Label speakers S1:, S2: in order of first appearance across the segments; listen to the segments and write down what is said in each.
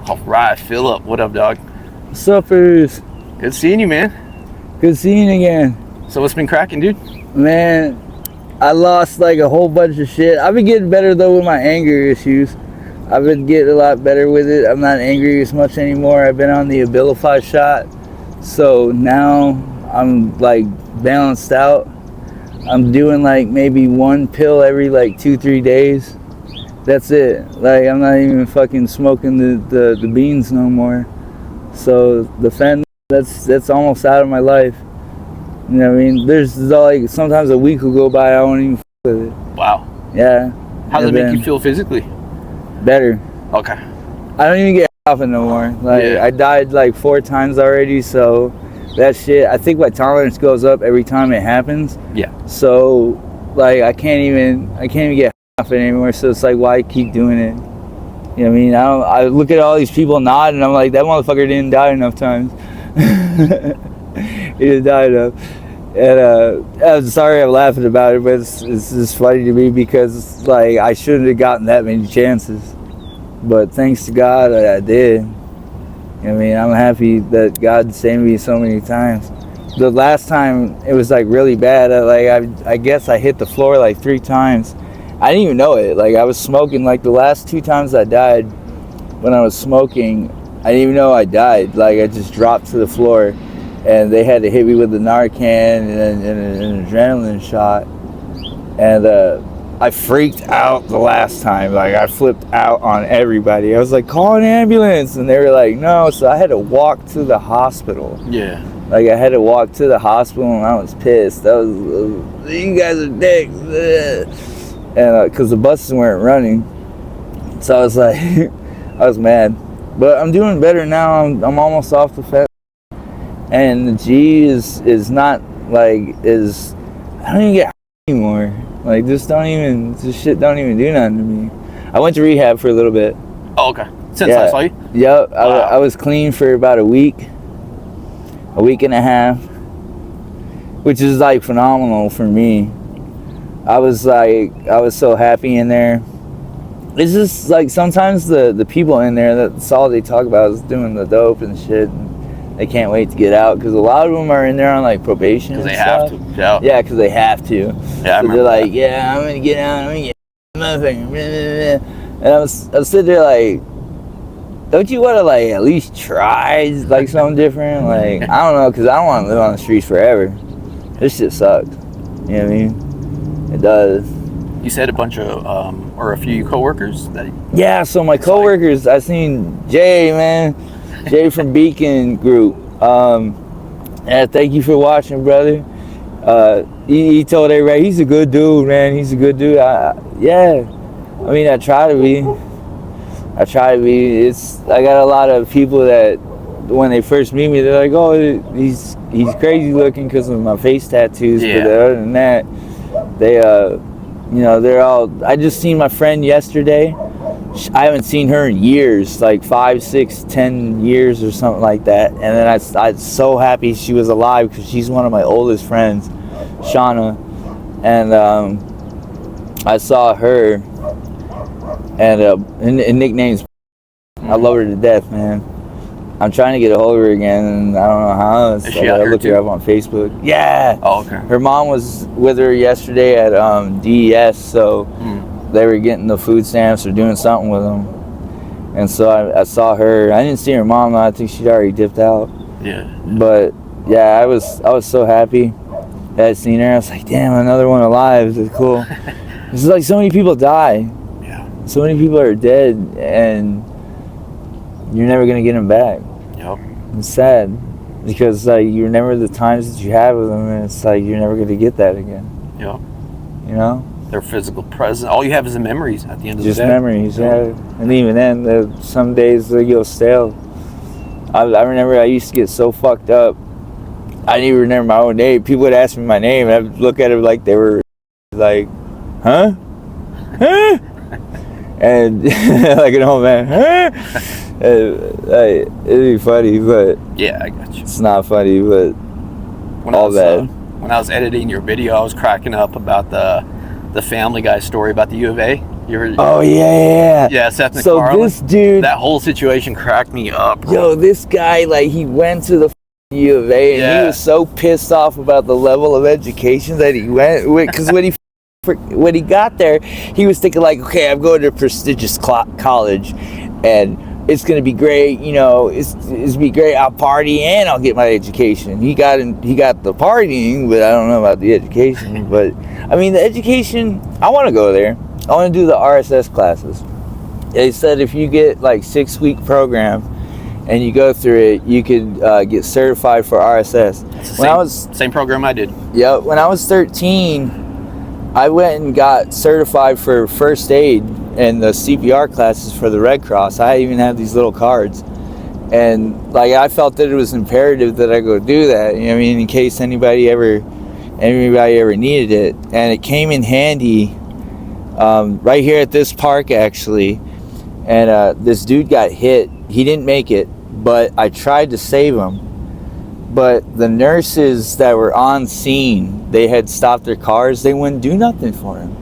S1: All right, Phillip, what up, dog?
S2: Suppers.
S1: Good seeing you, man.
S2: Good seeing you again.
S1: So what's been cracking, dude?
S2: Man, I lost like a whole bunch of shit. I've been getting better though with my anger issues. I've been getting a lot better with it. I'm not angry as much anymore. I've been on the Abilify shot. So now I'm like balanced out. I'm doing like maybe one pill every like 2-3 days. That's it. Like I'm not even fucking smoking the beans no more. So the fentanyl, that's almost out of my life. You know what I mean? There's like sometimes a week will go by I won't even f with it.
S1: Wow.
S2: Yeah.
S1: How does it make you feel physically?
S2: Better.
S1: Okay.
S2: I don't even get coughing no more. Like I died like 4 times already, so that shit, I think my tolerance goes up every time it happens.
S1: Yeah.
S2: So like I can't even get coughing anymore, so it's like why keep doing it? You know what I mean? I look at all these people nod and I'm like, that motherfucker didn't die enough times. He didn't die enough. And I'm sorry I'm laughing about it, but it's just funny to me because like I shouldn't have gotten that many chances. But thanks to God I did. You know what I mean? I'm happy that God saved me so many times. The last time it was like really bad. I guess I hit the floor like 3 times. I didn't even know it. Like I was smoking. Like the last 2 times I died, when I was smoking, I didn't even know I died. Like I just dropped to the floor, and they had to hit me with the Narcan and an adrenaline shot. And I freaked out the last time. Like I flipped out on everybody. I was like, call an ambulance, and they were like, no. So I had to walk to the hospital.
S1: Yeah.
S2: Like I had to walk to the hospital, and I was pissed. I was, you guys are dicks. And because the buses weren't running, so I was like, I was mad. But I'm doing better now. I'm almost off the fence, and the G is not like I don't even get anymore. Like this shit don't even do nothing to me. I went to rehab for a little bit.
S1: Oh, okay. Since I saw you.
S2: Yep.
S1: Wow.
S2: I was clean for about a week and a half, which is like phenomenal for me. I was so happy in there. It's just like sometimes the people in there, that's all they talk about is doing the dope and shit. And they can't wait to get out because a lot of them are in there on like probation.
S1: Because they have to. Yeah.
S2: Yeah, because they have to.
S1: Yeah,
S2: so they're like, yeah, I'm gonna get out. I'm gonna get motherfucker. And I was sitting there like, don't you want to like at least try like something different? Like I don't know, because I don't want to live on the streets forever. This shit sucks. You know what I mean? It does.
S1: You said a bunch of, or a few coworkers that. Yeah,
S2: so my coworkers, I seen Jay, man, Jay from Beacon Group. Yeah, thank you for watching, brother. He told everybody he's a good dude, man. He's a good dude. Yeah, I mean, I try to be. I got a lot of people that when they first meet me, they're like, oh, he's crazy looking because of my face tattoos.
S1: Yeah.
S2: But other than that, they you know, they're all. I just seen my friend yesterday. I haven't seen her in years, like 5, 6, 10 years or something like that. And then I was so happy she was alive because she's one of my oldest friends, Shauna. And I saw her, and nicknames. I love her to death, man. I'm trying to get a hold of her again, and I don't know how.
S1: Is she out
S2: I
S1: here
S2: looked her up on Facebook. Yeah.
S1: Oh, okay.
S2: Her mom was with her yesterday at DES, so they were getting the food stamps or doing something with them. And so I saw her. I didn't see her mom though. I think she'd already dipped out.
S1: Yeah.
S2: But yeah, I was so happy that I'd seen her. I was like, damn, another one alive. It's cool. It's like so many people die.
S1: Yeah.
S2: So many people are dead, and you're never gonna get them back.
S1: Yep.
S2: It's sad because like you remember the times that you had with them, and it's like you're never gonna get that again.
S1: Yep.
S2: You know.
S1: Their physical presence. All you have is the memories at the end of the day.
S2: Just memories, yeah. And even then, some days they go stale. I remember I used to get so fucked up. I didn't even remember my own name. People would ask me my name, and I'd look at them like they were like, huh? Huh? And like an old man, huh? It'd be funny, but
S1: yeah, I got you.
S2: It's not funny, but
S1: when I was editing your video, I was cracking up about the Family Guy story about the U of A.
S2: Oh yeah.
S1: Yeah, Seth
S2: So
S1: MacFarlane.
S2: this dude,
S1: That whole situation cracked me up, bro.
S2: yo, this guy, like, he went to the U of A, and
S1: Yeah.
S2: he was so pissed off about the level of education that he went with, because when he got there, he was thinking like, okay, I'm going to a prestigious college, and it's gonna be great, you know, it's be great. I'll party and I'll get my education. He got the partying, but I don't know about the education. But I mean, the education, I want to go there. I want to do the RSS classes. They said if you get like 6-week program and you go through it, you could get certified for RSS.
S1: Same program I did.
S2: Yeah, when I was 13, I went and got certified for first aid and the CPR classes for the Red Cross. I even had these little cards, and like I felt that it was imperative that I go do that. You know what I mean, in case anybody ever needed it, and it came in handy right here at this park actually. And this dude got hit. He didn't make it, but I tried to save him. But the nurses that were on scene, they had stopped their cars. They wouldn't do nothing for him.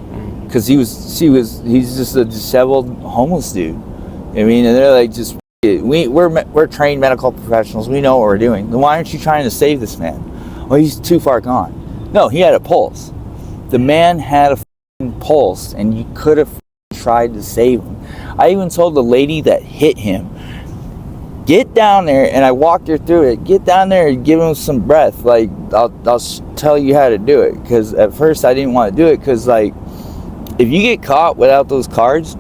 S2: Because he's just a disheveled homeless dude. I mean, and they're like, just we're trained medical professionals. We know what we're doing. Then why aren't you trying to save this man? Well, he's too far gone. No, he had a pulse. The man had a pulse, and you could have tried to save him. I even told the lady that hit him, get down there, and I walked her through it. Get down there and give him some breath. Like I'll tell you how to do it. Because at first I didn't want to do it because like, if you get caught without those cards,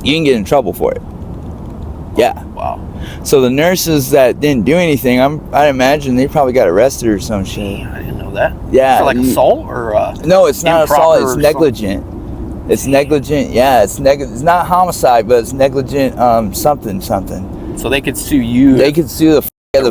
S2: you can get in trouble for it. Yeah.
S1: Wow.
S2: So the nurses that didn't do anything, I'd imagine they probably got arrested or some shit.
S1: I didn't know that.
S2: Yeah.
S1: For like assault or
S2: no, it's not assault. It's
S1: or
S2: negligent. It's negligent. Yeah, it's not homicide, but it's negligent. Something.
S1: So they could sue you.
S2: They could sue the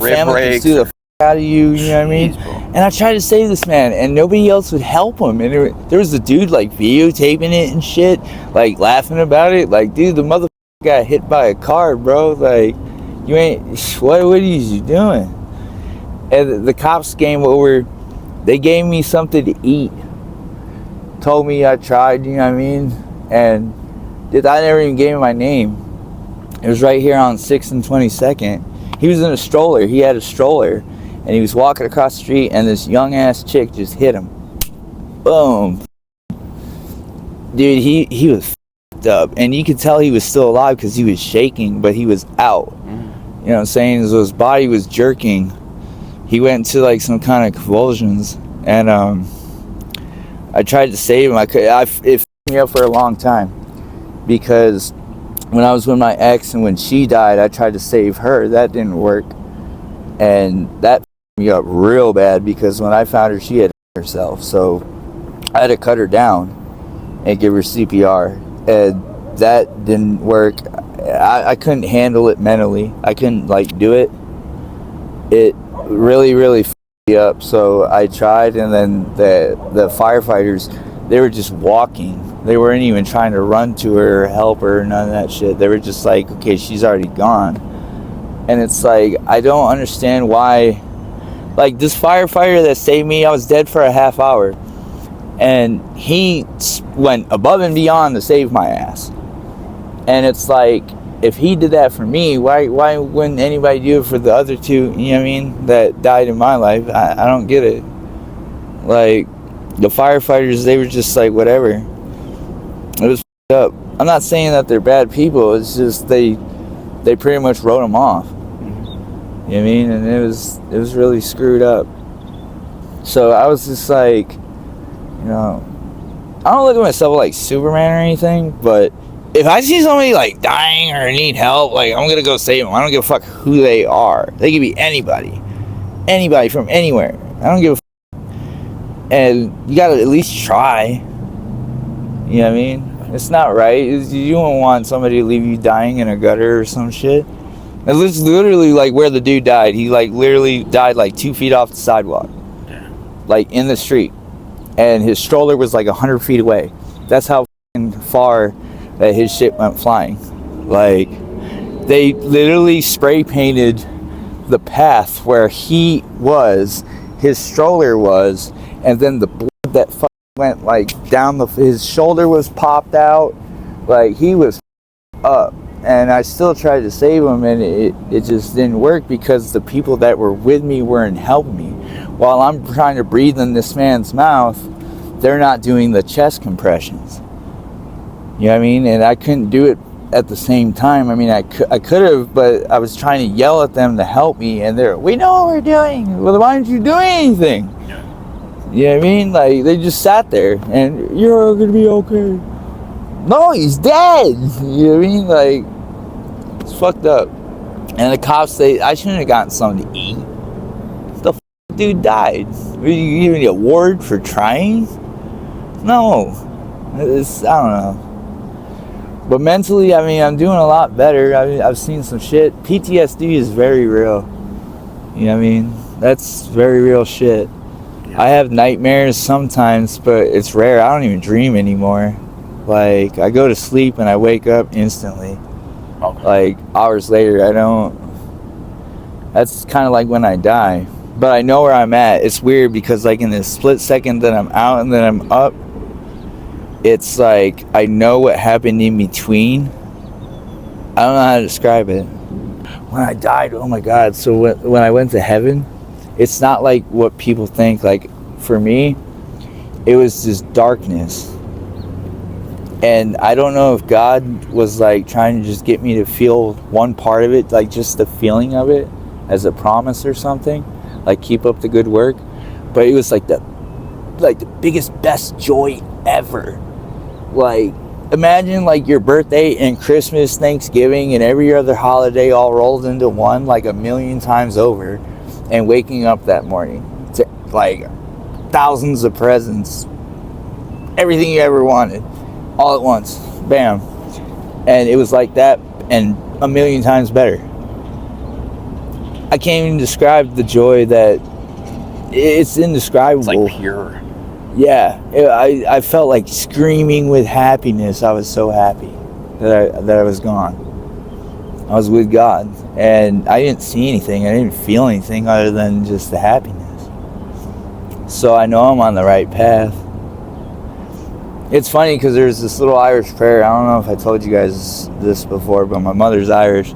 S2: family. Could sue the out of you. You know what I mean?
S1: Jeez,
S2: and I tried to save this man, and nobody else would help him. And there was a dude like videotaping it and shit, like laughing about it. Like, dude, the motherfucker got hit by a car, bro. Like, you ain't. What are you doing? And the cops came over. They gave me something to eat. Told me I tried. You know what I mean? And I never even gave him my name. It was right here on 6th and 22nd. He was in a stroller. He had a stroller. And he was walking across the street, and this young ass chick just hit him. Boom. Dude, he was f***ed up. And you could tell he was still alive because he was shaking, but he was out. You know what I'm saying? So his body was jerking. He went into like some kind of convulsions. And I tried to save him. It f***ed me up for a long time. Because when I was with my ex and when she died, I tried to save her. That didn't work. And that me up real bad because when I found her, she had herself. So I had to cut her down and give her CPR, and that didn't work. I couldn't handle it mentally. I couldn't like do it. It really f***ed me up. So I tried, and then the firefighters, they were just walking. They weren't even trying to run to her or help her or none of that shit. They were just like, okay, she's already gone. And it's like, I don't understand why. Like, this firefighter that saved me, I was dead for a half hour. And he went above and beyond to save my ass. And it's like, if he did that for me, why wouldn't anybody do it for the other two, you know what I mean, that died in my life? I don't get it. Like, the firefighters, they were just like, whatever. It was f***ed up. I'm not saying that they're bad people. It's just they pretty much wrote them off. You know what I mean? And it was really screwed up. So I was just like, you know, I don't look at myself like Superman or anything, but if I see somebody like dying or need help, like, I'm gonna go save them. I don't give a fuck who they are. They could be anybody from anywhere. I don't give a fuck. And you gotta at least try. You know what I mean? It's not right. You don't want somebody to leave you dying in a gutter or some shit. It was literally like where the dude died. He like literally died like 2 feet off the sidewalk. Yeah. Like in the street. And his stroller was like 100 feet away. That's how far that his shit went flying. Like, they literally spray painted the path where he was, his stroller was, and then the blood that went like down his shoulder was popped out. Like, he was up, and I still tried to save him, and it just didn't work because the people that were with me weren't helping me. While I'm trying to breathe in this man's mouth, they're not doing the chest compressions. You know what I mean? And I couldn't do it at the same time. I mean, I could have, but I was trying to yell at them to help me, and we know what we're doing. Well, why aren't you doing anything?
S1: Yeah.
S2: You know what I mean? Like, they just sat there, and you're gonna be okay. No, he's dead. You know what I mean? Like, it's fucked up. And the cops say I shouldn't have gotten something to eat. The dude died. Were you giving the award for trying? No. I don't know. But mentally, I mean, I'm doing a lot better. I've seen some shit. PTSD is very real. You know what I mean? That's very real shit. Yeah. I have nightmares sometimes, but it's rare. I don't even dream anymore. Like, I go to sleep and I wake up instantly. Okay. Like, hours later, I don't. That's kind of like when I die. But I know where I'm at. It's weird because, like, in this split second that I'm out and then I'm up, it's like I know what happened in between. I don't know how to describe it. When I died, oh my God. So when I went to heaven, it's not like what people think. Like, for me, it was just darkness. And I don't know if God was like trying to just get me to feel one part of it, like just the feeling of it as a promise or something, like keep up the good work. But it was like the biggest, best joy ever. Like, imagine like your birthday and Christmas, Thanksgiving, and every other holiday all rolled into one, like 1,000,000 times over, and waking up that morning to like thousands of presents, everything you ever wanted, all at once, bam. And it was like that, and 1,000,000 times better. I can't even describe the joy that it's indescribable.
S1: It's like pure.
S2: Yeah, I felt like screaming with happiness. I was so happy that I was gone. I was with God, and I didn't see anything. I didn't feel anything other than just the happiness. So I know I'm on the right path. It's funny because there's this little Irish prayer. I don't know if I told you guys this before, but my mother's Irish,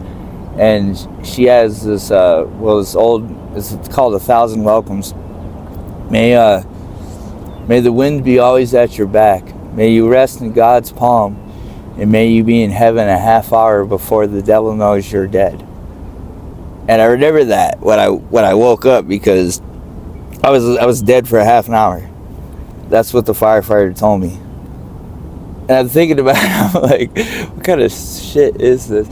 S2: and she has this it's called 1,000 Welcomes. May the wind be always at your back. May you rest in God's palm, and may you be in heaven a half hour before the devil knows you're dead. And I remember that when I woke up, because I was dead for a half an hour. That's what the firefighter told me. And I'm thinking about it, I'm like, what kind of shit is this?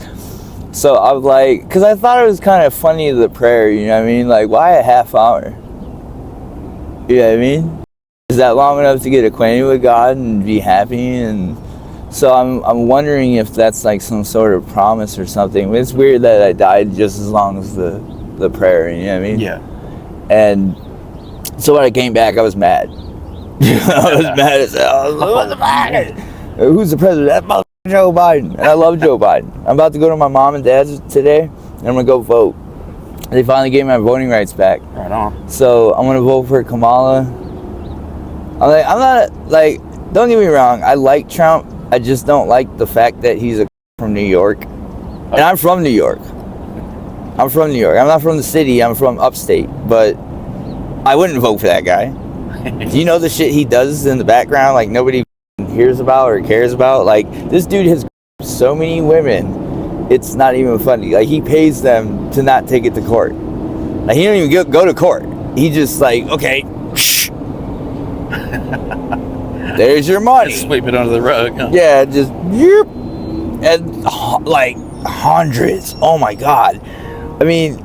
S2: So I'm like, because I thought it was kind of funny, the prayer, you know what I mean? Like, why a half hour? You know what I mean? Is that long enough to get acquainted with God and be happy? And so I'm wondering if that's like some sort of promise or something. It's weird that I died just as long as the prayer, you know what I mean?
S1: Yeah.
S2: And so when I came back, I was mad. I was mad as hell. What's the matter? Who's the president? That motherfucker Joe Biden. And I love Joe Biden. I'm about to go to my mom and dad's today, and I'm going to go vote. They finally gave my voting rights back.
S1: Right on.
S2: So I'm going to vote for Kamala. I'm not, like, don't get me wrong, I like Trump. I just don't like the fact that he's from New York. And I'm from New York. I'm from New York. I'm not from the city, I'm from upstate. But I wouldn't vote for that guy. Do you know the shit he does in the background, like nobody hears about or cares about? Like, this dude has so many women, it's not even funny. Like, he pays them to not take it to court. Like, he don't even go to court. He just like, okay, there's your money.
S1: Just sweep it under the rug. Huh?
S2: Yeah, just yep. And like hundreds. Oh my God. I mean,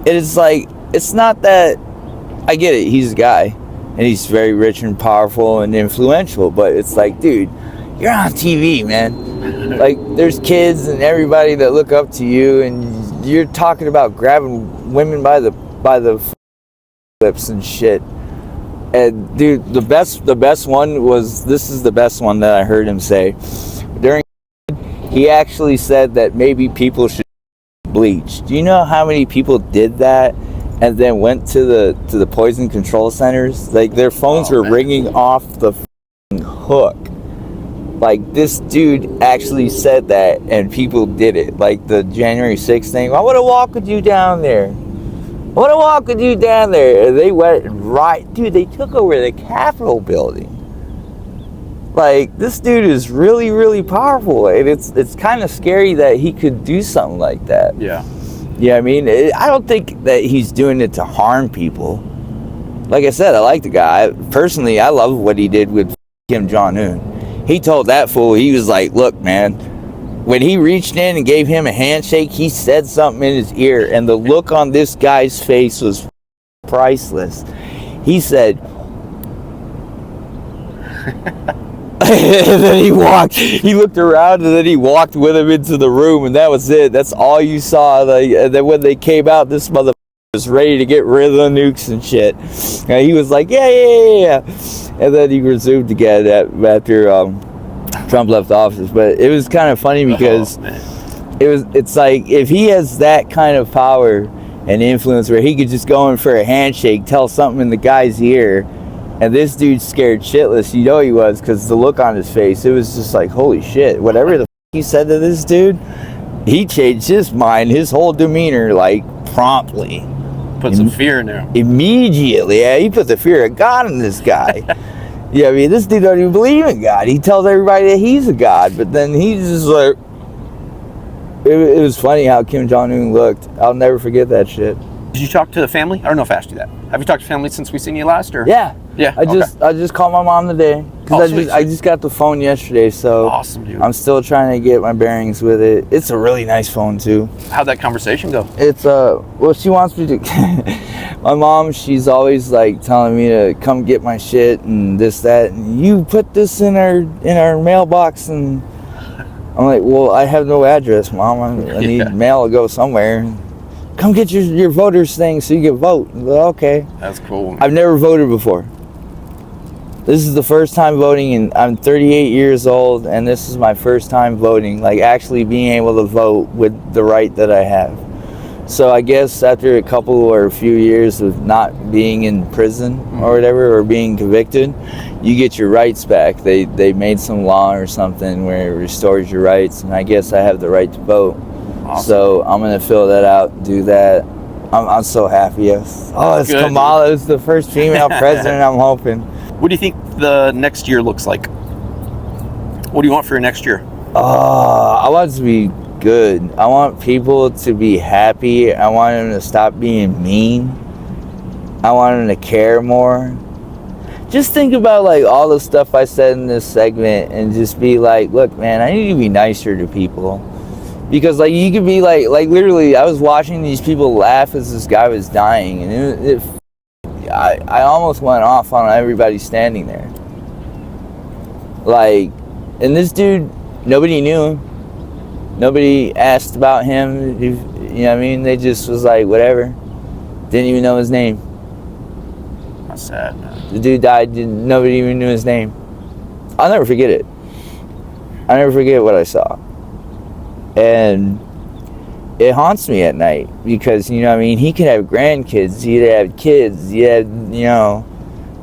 S2: it's like, it's not that, I get it, he's a guy and he's very rich and powerful and influential, but it's like, dude, you're on TV, man. Like, there's kids and everybody that look up to you, and you're talking about grabbing women by the lips and shit. And dude, the best one was, this is the best one that I heard him say. He actually said that maybe people should bleach. Do you know how many people did that and then went to the poison control centers? Like, their phones were ringing off the hook Like, this dude actually said that, and people did it. Like, the January 6th thing. I want to walk with you down there. I want to walk with you down there. And they went right... Dude, they took over the Capitol building. Like, this dude is really, really powerful. And it's kind of scary that he could do something like that.
S1: Yeah.
S2: Yeah, I mean, I don't think that he's doing it to harm people. Like I said, I like the guy. Personally, I love what he did with Kim Jong-un. He told that fool, he was like, look, man, when he reached in and gave him a handshake, he said something in his ear, and the look on this guy's face was priceless. He said, and then he looked around, and then he walked with him into the room, and that was it. That's all you saw. Like, and then when they came out, this motherfucker was ready to get rid of the nukes and shit. And he was like, yeah. And then he resumed again after Trump left office. But it was kind of funny because it's like, if he has that kind of power and influence where he could just go in for a handshake, tell something in the guy's ear, and this dude's scared shitless, you know he was, because the look on his face, it was just like, holy shit, whatever the he said to this dude, he changed his mind, his whole demeanor, like, promptly.
S1: Put some fear in there.
S2: Immediately, yeah, he put the fear of God in this guy. Yeah, I mean, this dude don't even believe in God. He tells everybody that he's a god, but then he's just like... It was funny how Kim Jong-un looked. I'll never forget that shit.
S1: Did you talk to the family? I don't know if I asked you that. Have you talked to family since we seen you last? Or
S2: Yeah.
S1: Yeah.
S2: I just called my mom today. Because I just got the phone yesterday, so...
S1: Awesome, dude.
S2: I'm still trying to get my bearings with it. It's a really nice phone, too.
S1: How'd that conversation go?
S2: It's, well, she wants me to... My mom, she's always, like, telling me to come get my shit and this, that. And you put this in our mailbox, and... I'm like, well, I have no address, Mom. I need mail to go somewhere. Come get your voters thing so you can vote. Well, okay.
S1: That's cool.
S2: I've never voted before. This is the first time voting, and I'm 38 years old, and this is my first time voting, like actually being able to vote with the right that I have. So I guess after a couple or a few years of not being in prison or whatever, or being convicted, you get your rights back. They made some law or something where it restores your rights, and I guess I have the right to vote. Awesome. So I'm gonna fill that out, do that. I'm so happy. Oh, it's Kamala. It's the first female president. I'm hoping.
S1: What do you think the next year looks like? What do you want for your next year?
S2: I want it to be good. I want people to be happy. I want them to stop being mean. I want them to care more. Just think about like all the stuff I said in this segment and just be like, look, man, I need to be nicer to people. Because like you could be like literally, I was watching these people laugh as this guy was dying, and I almost went off on everybody standing there. Like, and this dude, nobody knew him. Nobody asked about him. You know what I mean? They just was like, whatever. Didn't even know his name.
S1: That's sad, man.
S2: The dude died. Nobody even knew his name. I'll never forget it. I'll never forget what I saw. And it haunts me at night because, you know what I mean? He could have grandkids. He'd have kids. He had, you know,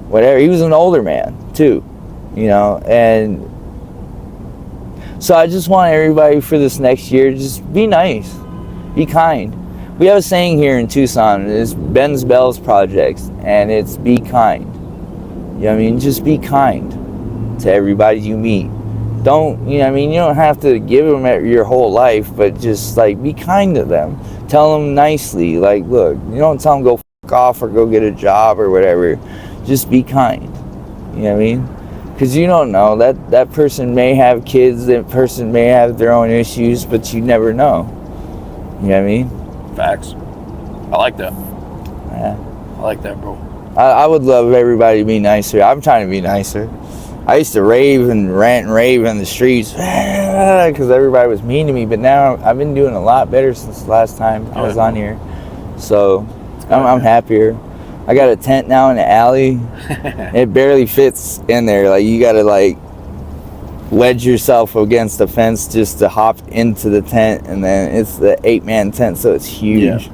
S2: whatever. He was an older man, too. You know, and so I just want everybody for this next year, just be nice. Be kind. We have a saying here in Tucson, it's Ben's Bells Projects, and it's be kind. You know what I mean? Just be kind to everybody you meet. Don't, you know what I mean? You don't have to give them your whole life, but just, like, be kind to them. Tell them nicely. Like, look, you don't tell them go f*** off or go get a job or whatever. Just be kind. You know what I mean? Because you don't know. That person may have kids. That person may have their own issues, but you never know. You know what I mean?
S1: Facts. I like that.
S2: Yeah.
S1: I like that, bro.
S2: I would love everybody to be nicer. I'm trying to be nicer. I used to rave and rant and rave in the streets because everybody was mean to me. But now I've been doing a lot better since the last time I was on here. So I'm happier. I got a tent now in the alley. It barely fits in there. Like, you got to, like, wedge yourself against the fence just to hop into the tent. And then it's the 8-man tent, so it's huge. Yeah.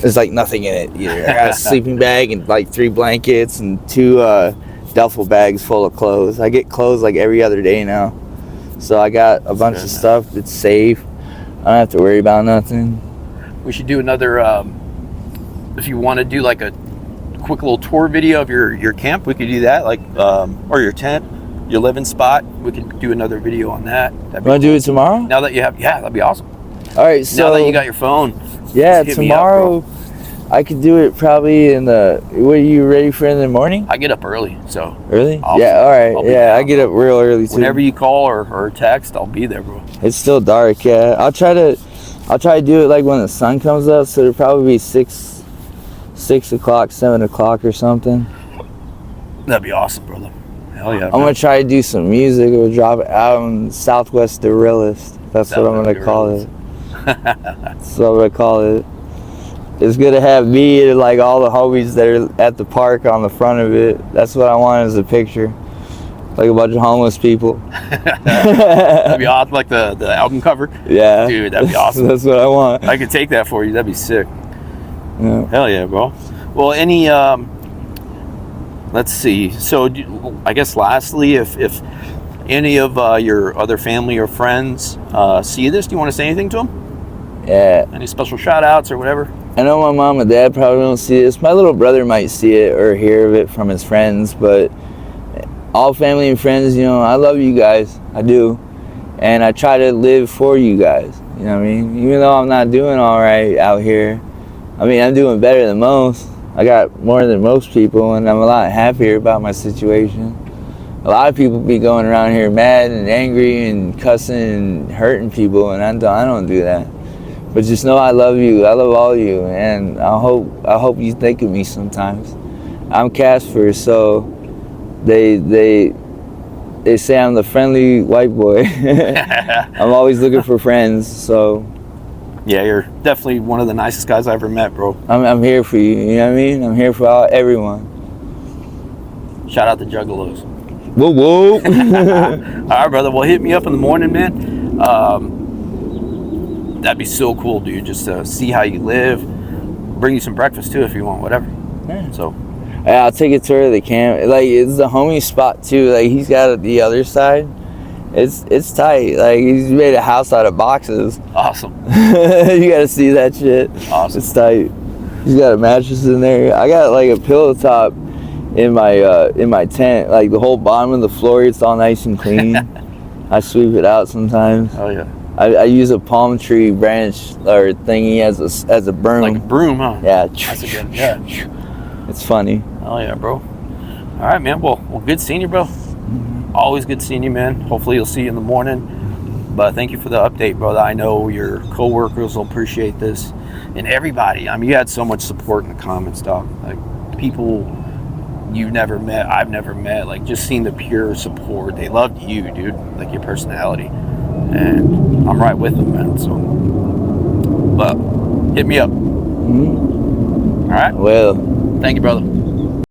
S2: There's, like, nothing in it either. I got a sleeping bag and, like, 3 blankets and 2 duffel bags full of clothes. I get clothes, like, every other day now. So I got a bunch of stuff that's safe. I don't have to worry about nothing.
S1: We should do another, if you want to do like a quick little tour video of your camp, we could do that, like, or your tent, your living spot. We could do another video on that.
S2: Want to do it tomorrow?
S1: Now that you have, yeah, that'd be awesome.
S2: All right, so
S1: now that you got your phone,
S2: yeah,
S1: hit me
S2: tomorrow
S1: up,
S2: I could do it probably in the. What are you ready for in the morning?
S1: I get up early, so
S2: Early?
S1: I'll
S2: Yeah, all right.
S1: be
S2: Yeah,
S1: down,
S2: I get up real early too.
S1: whenever you call or text, I'll be there, bro.
S2: It's still dark. Yeah, I'll try to do it like when the sun comes up. So it'll probably be 6 o'clock, 7 o'clock or something.
S1: That'd be awesome, brother. Hell yeah.
S2: I'm gonna try to do some music. We'll drop it out on Southwest Derillist. That's what I'm gonna call it. That's what I'm gonna call it. It's gonna have me and like all the homies that are at the park on the front of it. That's what I want as a picture. Like a bunch of homeless people.
S1: That'd be awesome, like the album cover.
S2: Yeah.
S1: Dude, that'd be awesome.
S2: That's what I want.
S1: I could take that for you. That'd be sick.
S2: Yeah.
S1: Hell yeah, bro. Well, any, let's see. So I guess lastly, if any of your other family or friends see this, do you want to say anything to them?
S2: Yeah.
S1: Any special shout outs or whatever?
S2: I know my mom and dad probably don't see this. My little brother might see it or hear of it from his friends, but all family and friends, you know, I love you guys. I do. And I try to live for you guys. You know what I mean? Even though I'm not doing all right out here, I mean, I'm doing better than most. I got more than most people, and I'm a lot happier about my situation. A lot of people be going around here mad and angry and cussing and hurting people, and I don't do that. But just know I love you. I love all of you, and I hope you think of me sometimes. I'm Casper, so they say I'm the friendly white boy. I'm always looking for friends, so.
S1: Yeah, you're definitely one of the nicest guys I ever met, bro.
S2: I'm here for you, you know what I mean? I'm here for everyone.
S1: Shout out to Juggalos.
S2: Whoa, whoa.
S1: All right, brother. Well, hit me up in the morning, man. That'd be so cool, dude. Just to see how you live. Bring you some breakfast, too, if you want, whatever.
S2: Yeah.
S1: So.
S2: Yeah, I'll take a tour of the camp. Like, it's the homie spot, too. Like, he's got it the other side. It's tight. Like, he's made a house out of boxes.
S1: Awesome.
S2: You gotta see that shit.
S1: Awesome.
S2: It's tight. He's got a mattress in there. I got like a pillow top in my tent. Like the whole bottom of the floor, it's all nice and clean. I sweep it out sometimes.
S1: Oh yeah.
S2: I use a palm tree branch or thingy as a broom.
S1: Like a broom, huh?
S2: Yeah.
S1: That's a good. Yeah.
S2: It's funny.
S1: Oh yeah, bro. All right, man. Well, good seeing you, bro. Always good seeing you, man. Hopefully you'll see you in the morning. But thank you for the update, brother. I know your coworkers will appreciate this, and everybody. I mean, you had so much support in the comments, dog. Like people you've never met, I've never met. Like just seeing the pure support. They loved you, dude. Like your personality, and I'm right with them, man. So, but hit me up.
S2: Mm-hmm.
S1: All right.
S2: Well,
S1: thank you, brother.